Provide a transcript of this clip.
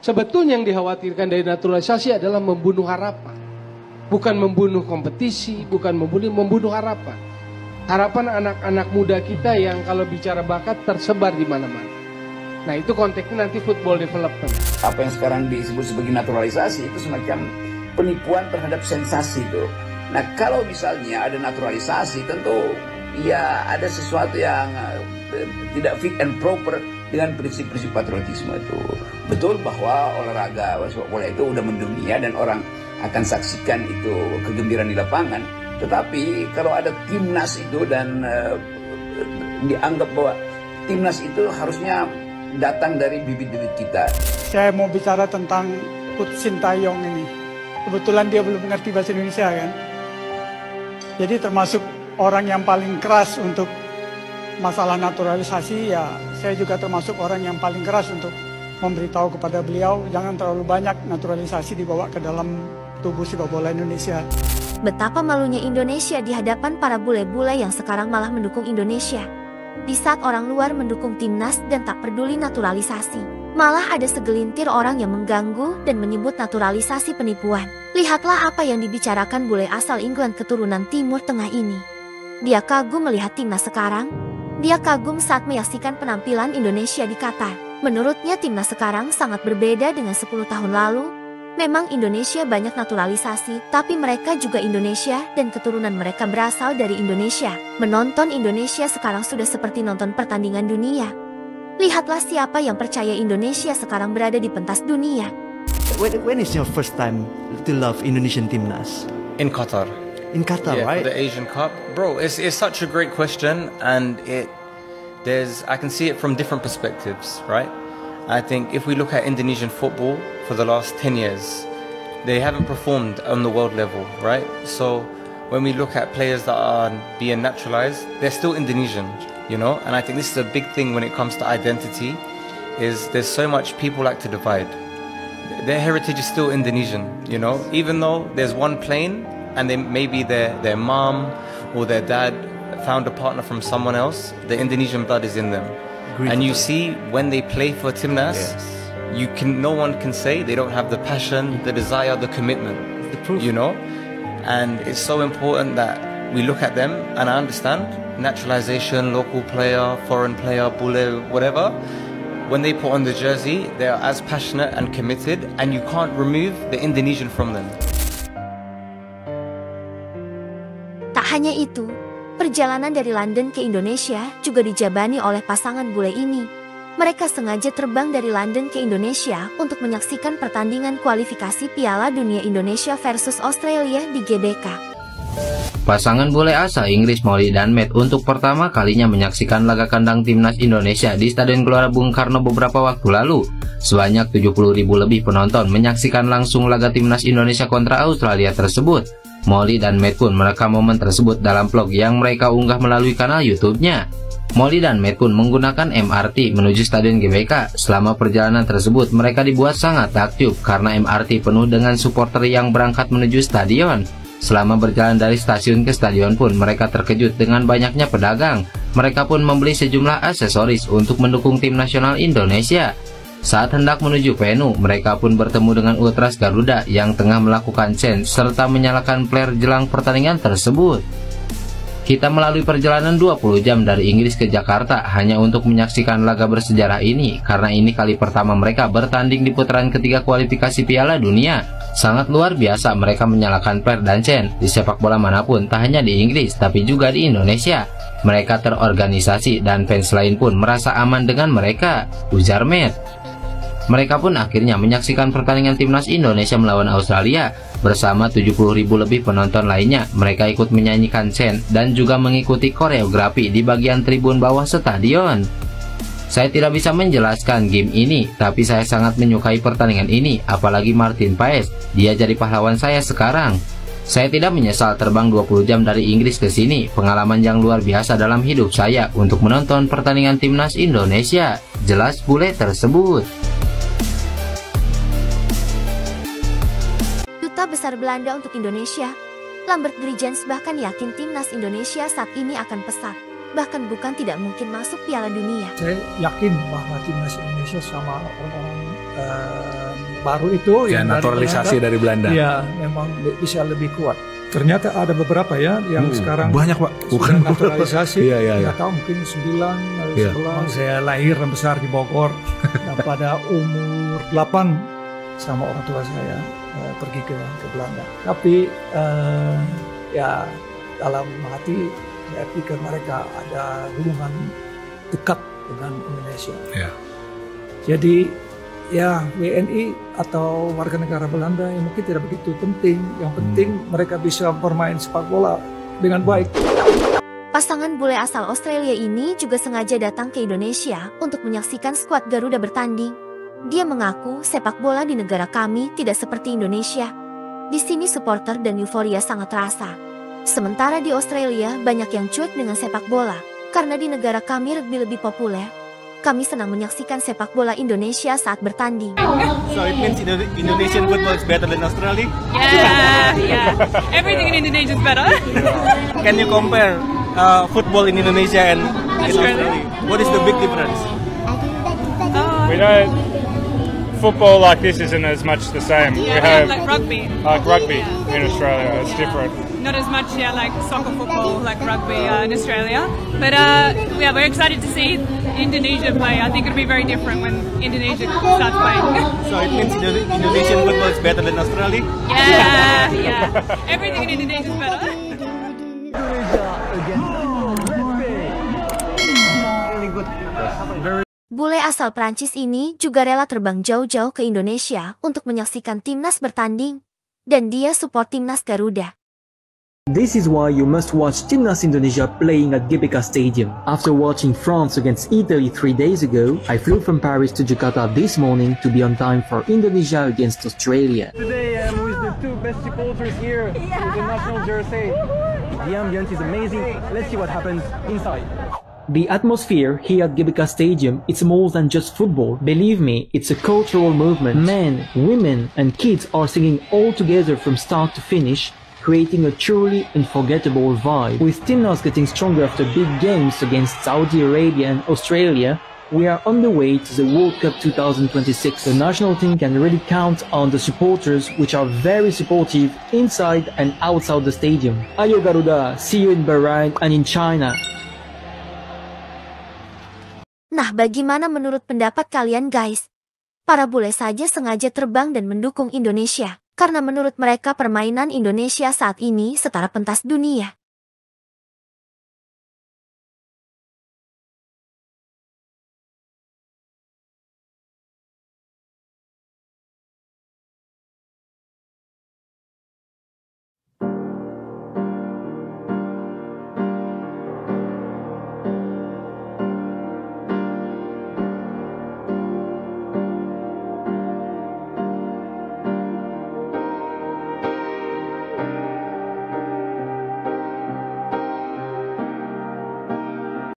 Sebetulnya yang dikhawatirkan dari naturalisasi adalah membunuh harapan. Bukan membunuh kompetisi, bukan membunuh harapan. Harapan anak-anak muda kita yang kalau bicara bakat tersebar di mana-mana. Nah itu konteksnya nanti football development. Apa yang sekarang disebut sebagai naturalisasi itu semacam penipuan terhadap sensasi itu. Nah kalau misalnya ada naturalisasi tentu ya ada sesuatu yang tidak fit and proper dengan prinsip-prinsip patriotisme itu. Betul bahwa olahraga sepak bola itu udah mendunia dan orang akan saksikan itu kegembiraan di lapangan. Tetapi kalau ada timnas itu dan dianggap bahwa timnas itu harusnya datang dari bibit-bibit kita. Saya mau bicara tentang Coach Sintayong ini. Kebetulan dia belum mengerti bahasa Indonesia kan. Jadi termasuk orang yang paling keras untuk masalah naturalisasi, ya saya juga termasuk orang yang paling keras untuk memberitahu kepada beliau jangan terlalu banyak naturalisasi dibawa ke dalam tubuh sepak bola Indonesia. Betapa malunya Indonesia di hadapan para bule-bule yang sekarang malah mendukung Indonesia. Di saat orang luar mendukung timnas dan tak peduli naturalisasi, malah ada segelintir orang yang mengganggu dan menyebut naturalisasi penipuan. Lihatlah apa yang dibicarakan bule asal England keturunan Timur Tengah ini. Dia kagum melihat timnas sekarang. Dia kagum saat menyaksikan penampilan Indonesia di Qatar. Menurutnya timnas sekarang sangat berbeda dengan 10 tahun lalu. Memang Indonesia banyak naturalisasi, tapi mereka juga Indonesia dan keturunan mereka berasal dari Indonesia. Menonton Indonesia sekarang sudah seperti nonton pertandingan dunia. Lihatlah siapa yang percaya Indonesia sekarang berada di pentas dunia. When is your first time to love Indonesian Timnas? In Qatar. In Qatar, yeah, right? For the Asian Cup. Bro, it's such a great question, and I can see it from different perspectives, right? I think if we look at Indonesian football for the last 10 years, they haven't performed on the world level, right? So when we look at players that are being naturalized, they're still Indonesian, you know? And I think this is a big thing when it comes to identity, is there's so much people like to divide. Their heritage is still Indonesian, you know? Even though there's one plane, and maybe their mom or their dad found a partner from someone else, the Indonesian blood is in them. And you see when they play for Timnas, yes, no one can say they don't have the passion, the desire, the commitment, the proof, you know? And it's so important that we look at them, and I understand naturalization, local player, foreign player, bule, whatever. When they put on the jersey, they are as passionate and committed, and you can't remove the Indonesian from them. Tak hanya itu, perjalanan dari London ke Indonesia juga dijabani oleh pasangan bule ini. Mereka sengaja terbang dari London ke Indonesia untuk menyaksikan pertandingan kualifikasi Piala Dunia Indonesia versus Australia di GBK. Pasangan bule asal Inggris Molly dan Matt untuk pertama kalinya menyaksikan laga kandang timnas Indonesia di Stadion Gelora Bung Karno beberapa waktu lalu. Sebanyak 70.000 lebih penonton menyaksikan langsung laga timnas Indonesia kontra Australia tersebut. Molly dan Matt pun merekam momen tersebut dalam vlog yang mereka unggah melalui kanal YouTube-nya. Molly dan Matt pun menggunakan MRT menuju Stadion GBK. Selama perjalanan tersebut, mereka dibuat sangat takjub karena MRT penuh dengan supporter yang berangkat menuju stadion. Selama berjalan dari stasiun ke stadion pun, mereka terkejut dengan banyaknya pedagang. Mereka pun membeli sejumlah aksesoris untuk mendukung tim nasional Indonesia. Saat hendak menuju venue, mereka pun bertemu dengan Ultras Garuda yang tengah melakukan chant serta menyalakan flare jelang pertandingan tersebut. Kita melalui perjalanan 20 jam dari Inggris ke Jakarta hanya untuk menyaksikan laga bersejarah ini, karena ini kali pertama mereka bertanding di putaran ketiga kualifikasi Piala Dunia. Sangat luar biasa mereka menyalakan flare dan chant di sepak bola manapun, tak hanya di Inggris tapi juga di Indonesia. Mereka terorganisasi dan fans lain pun merasa aman dengan mereka, ujar Matt. Mereka pun akhirnya menyaksikan pertandingan timnas Indonesia melawan Australia bersama 70.000 lebih penonton lainnya. Mereka ikut menyanyikan chant dan juga mengikuti koreografi di bagian tribun bawah stadion. Saya tidak bisa menjelaskan game ini, tapi saya sangat menyukai pertandingan ini, apalagi Martin Paes, dia jadi pahlawan saya sekarang. Saya tidak menyesal terbang 20 jam dari Inggris ke sini, pengalaman yang luar biasa dalam hidup saya untuk menonton pertandingan timnas Indonesia, jelas bule tersebut. Duta Besar Belanda untuk Indonesia, Lambert Griejens bahkan yakin timnas Indonesia saat ini akan pesat, bahkan bukan tidak mungkin masuk Piala Dunia. Saya yakin bahwa timnas Indonesia sama orang-orang baru itu Ya, yang naturalisasi dari Belanda. Ya, memang bisa lebih kuat. Ternyata ada beberapa ya yang sekarang banyak Pak, bukan naturalisasi. Iya. Nggak tahu mungkin 9, Iya. 11. Saya lahir dan besar di Bogor. Dan pada umur 8 sama orang tua saya pergi ke Belanda. Tapi ya dalam hati saya pikir mereka ada hubungan dekat dengan Indonesia. Ya. Jadi ya WNI atau warga negara Belanda yang mungkin tidak begitu penting. Yang penting mereka bisa bermain sepak bola dengan baik. Pasangan bule asal Australia ini juga sengaja datang ke Indonesia untuk menyaksikan skuad Garuda bertanding. Dia mengaku sepak bola di negara kami tidak seperti Indonesia. Di sini supporter dan euforia sangat terasa. Sementara di Australia banyak yang cuek dengan sepak bola. Karena di negara kami rugby lebih populer, kami senang menyaksikan sepak bola Indonesia saat bertanding. So it means Indonesian football is better than Australia? Yeah. Everything in Indonesia is better. Can you compare football in Indonesia and in Australia? What is the big difference? We don't. Football like this isn't as much the same. Yeah, we have like rugby. Like rugby in Australia, it's different. Not as much, like soccer, football, like rugby in Australia. But we're excited to see Indonesia play. I think it'll be very different when Indonesia starts playing. So it means Indonesian football is better than Australia? Yeah. Everything in Indonesia is better. Bule asal Prancis ini juga rela terbang jauh-jauh ke Indonesia untuk menyaksikan timnas bertanding. Dan dia support timnas Garuda. This is why you must watch Timnas Indonesia playing at GBK Stadium. After watching France against Italy 3 days ago, I flew from Paris to Jakarta this morning to be on time for Indonesia against Australia. Today I'm with the two best supporters here with the national jersey. The ambience is amazing. Let's see what happens inside. The atmosphere here at GBK Stadium, it's more than just football. Believe me, it's a cultural movement. Men, women and kids are singing all together from start to finish, creating a truly unforgettable vibe. With Timnas getting stronger after big games against Saudi Arabia and Australia, we are on the way to the World Cup 2026. The national team can really count on the supporters, which are very supportive inside and outside the stadium. Ayo Garuda, see you in Bahrain and in China. Nah, bagaimana menurut pendapat kalian guys? Para bule saja sengaja terbang dan mendukung Indonesia, karena menurut mereka permainan Indonesia saat ini setara pentas dunia.